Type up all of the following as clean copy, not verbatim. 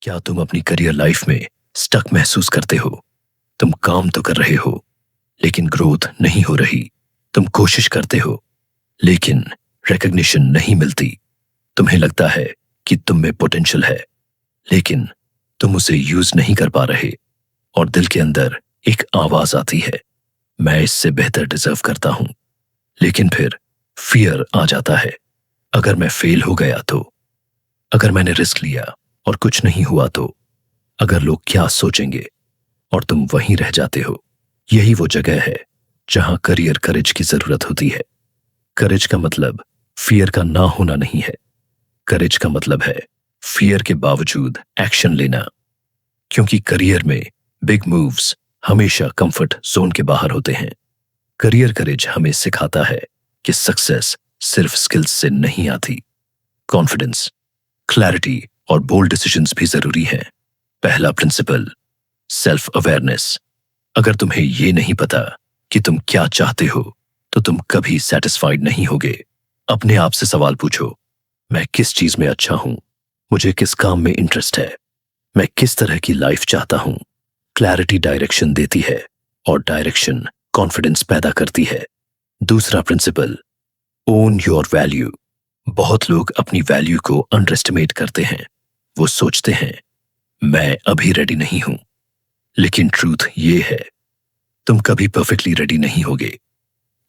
क्या तुम अपनी करियर लाइफ में स्टक महसूस करते हो? तुम काम तो कर रहे हो, लेकिन ग्रोथ नहीं हो रही। तुम कोशिश करते हो, लेकिन रिकग्निशन नहीं मिलती। तुम्हें लगता है कि तुम में पोटेंशियल है, लेकिन तुम उसे यूज नहीं कर पा रहे। और दिल के अंदर एक आवाज आती है, मैं इससे बेहतर डिजर्व करता हूं। लेकिन फिर फियर आ जाता है, अगर मैं फेल हो गया तो, अगर मैंने रिस्क लिया और कुछ नहीं हुआ तो, अगर लोग क्या सोचेंगे। और तुम वहीं रह जाते हो। यही वो जगह है जहां करियर करेज की जरूरत होती है। करेज का मतलब फियर का ना होना नहीं है। करेज का मतलब है फियर के बावजूद एक्शन लेना। क्योंकि करियर में बिग मूव्स हमेशा कंफर्ट जोन के बाहर होते हैं। करियर करेज हमें सिखाता है कि सक्सेस सिर्फ स्किल्स से नहीं आती। कॉन्फिडेंस, क्लैरिटी और बोल्ड डिसीजंस भी जरूरी हैं। पहला प्रिंसिपल, सेल्फ अवेयरनेस। अगर तुम्हें ये नहीं पता कि तुम क्या चाहते हो, तो तुम कभी सेटिस्फाइड नहीं होगे। अपने आप से सवाल पूछो, मैं किस चीज में अच्छा हूं? मुझे किस काम में इंटरेस्ट है? मैं किस तरह की लाइफ चाहता हूं? क्लैरिटी डायरेक्शन देती है, और डायरेक्शन कॉन्फिडेंस पैदा करती है। दूसरा प्रिंसिपल, ओन योर वैल्यू। बहुत लोग अपनी वैल्यू को अंडर एस्टिमेट करते हैं। वो सोचते हैं, मैं अभी रेडी नहीं हूं। लेकिन ट्रूथ ये है, तुम कभी परफेक्टली रेडी नहीं होगे।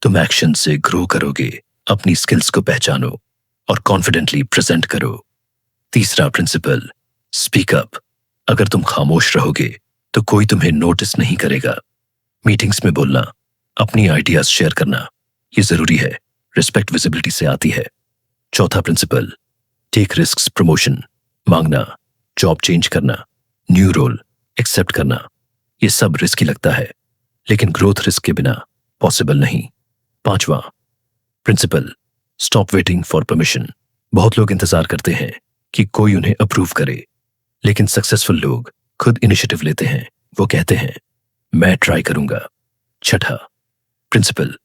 तुम एक्शन से ग्रो करोगे, अपनी स्किल्स को पहचानो और कॉन्फिडेंटली प्रेजेंट करो। तीसरा प्रिंसिपल, स्पीक अप। अगर तुम खामोश रहोगे तो कोई तुम्हें नोटिस नहीं करेगा। मीटिंग्स में बोलना, अपनी आइडियाज शेयर करना, ये जरूरी है। रिस्पेक्ट विजिबिलिटी से आती है। चौथा प्रिंसिपल, टेक रिस्क्स। प्रमोशन मांगना, जॉब चेंज करना, न्यू रोल एक्सेप्ट करना, ये सब रिस्की लगता है, लेकिन ग्रोथ रिस्क के बिना पॉसिबल नहीं। पांचवा principal, stop waiting for permission. बहुत लोग इंतजार करते हैं कि कोई उन्हें अप्रूव करे, लेकिन सक्सेसफुल लोग खुद इनिशिएटिव लेते हैं। वो कहते हैं, मैं ट्राई करूंगा। छठा प्रिंसिपल,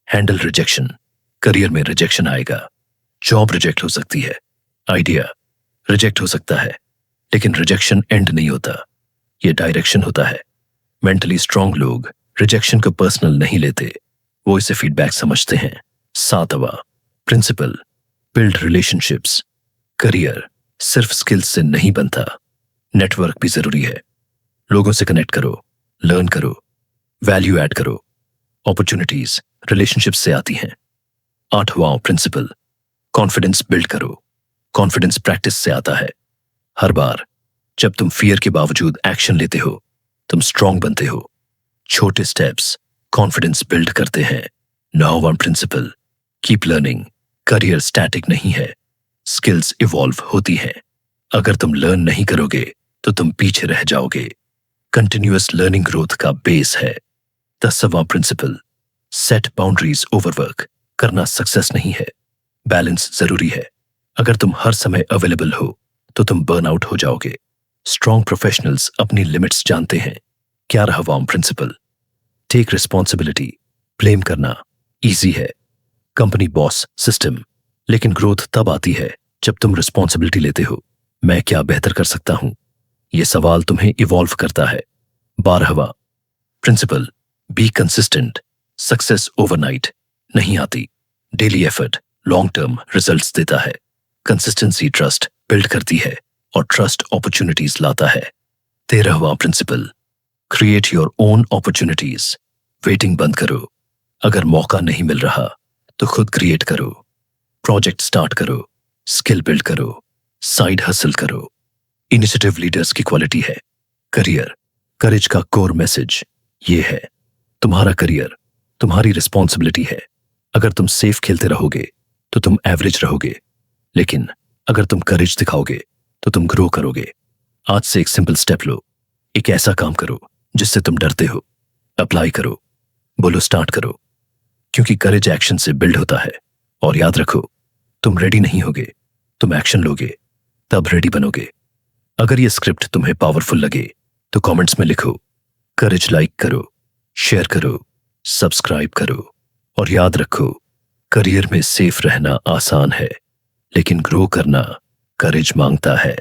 हैंडल रिजेक्शन। करियर में रिजेक्शन आएगा। जॉब रिजेक्ट हो सकती है, आइडिया रिजेक्ट हो सकता है, लेकिन रिजेक्शन एंड नहीं होता, ये डायरेक्शन होता है। मेंटली स्ट्रांग लोग रिजेक्शन को पर्सनल नहीं लेते, वो इसे फीडबैक समझते हैं। सातवां प्रिंसिपल, बिल्ड रिलेशनशिप्स। करियर सिर्फ स्किल्स से नहीं बनता, नेटवर्क भी जरूरी है। लोगों से कनेक्ट करो, लर्न करो, वैल्यू ऐड करो। अपॉर्चुनिटीज रिलेशनशिप से आती हैं। आठवां प्रिंसिपल, कॉन्फिडेंस बिल्ड करो। कॉन्फिडेंस प्रैक्टिस से आता है। हर बार जब तुम फियर के बावजूद एक्शन लेते हो, तुम स्ट्रांग बनते हो। छोटे स्टेप्स कॉन्फिडेंस बिल्ड करते हैं। नौवां principal, keep learning. Career static नहीं है, स्किल्स इवॉल्व होती हैं। अगर तुम लर्न नहीं करोगे तो तुम पीछे रह जाओगे। कंटिन्यूअस लर्निंग ग्रोथ का बेस है। 10वां प्रिंसिपल, सेट बाउंड्रीज। ओवरवर्क करना सक्सेस नहीं है, बैलेंस जरूरी है। अगर तुम हर समय अवेलेबल हो तो तुम बर्न आउट हो जाओगे। स्ट्रॉन्ग प्रोफेशनल्स अपनी लिमिट्स जानते हैं। 11वां प्रिंसिपल, टेक रिस्पॉन्सिबिलिटी। ब्लेम करना इजी है, कंपनी बॉस सिस्टम, लेकिन ग्रोथ तब आती है जब तुम रिस्पॉन्सिबिलिटी लेते हो। मैं क्या बेहतर कर सकता हूं? यह सवाल तुम्हें इवॉल्व करता है। 12वां principle, be consistent. Success overnight नहीं आती, daily effort long term results देता है। कंसिस्टेंसी ट्रस्ट बिल्ड करती है, और ट्रस्ट अपॉर्चुनिटीज लाता है। 13वां principle, create your own opportunities. Waiting बंद करो। अगर मौका नहीं मिल रहा तो खुद क्रिएट करो। प्रोजेक्ट स्टार्ट करो, स्किल बिल्ड करो, साइड हसल करो। इनिशिएटिव लीडर्स की क्वालिटी है। करियर करेज का कोर मैसेज ये है, तुम्हारा करियर तुम्हारी रिस्पॉन्सिबिलिटी है। अगर तुम सेफ खेलते रहोगे तो तुम एवरेज रहोगे, लेकिन अगर तुम करेज दिखाओगे तो तुम ग्रो करोगे। आज से एक सिंपल स्टेप लो। एक ऐसा काम करो जिससे तुम डरते हो, अप्लाई करो, बोलो स्टार्ट करो। क्योंकि करेज एक्शन से बिल्ड होता है। और याद रखो, तुम रेडी नहीं होगे, तुम एक्शन लोगे, तब रेडी बनोगे। अगर ये स्क्रिप्ट तुम्हें पावरफुल लगे तो कमेंट्स में लिखो। करेज लाइक करो, शेयर करो, सब्सक्राइब करो, और याद रखो, करियर में सेफ रहना आसान है, लेकिन ग्रो करना करेज मांगता है।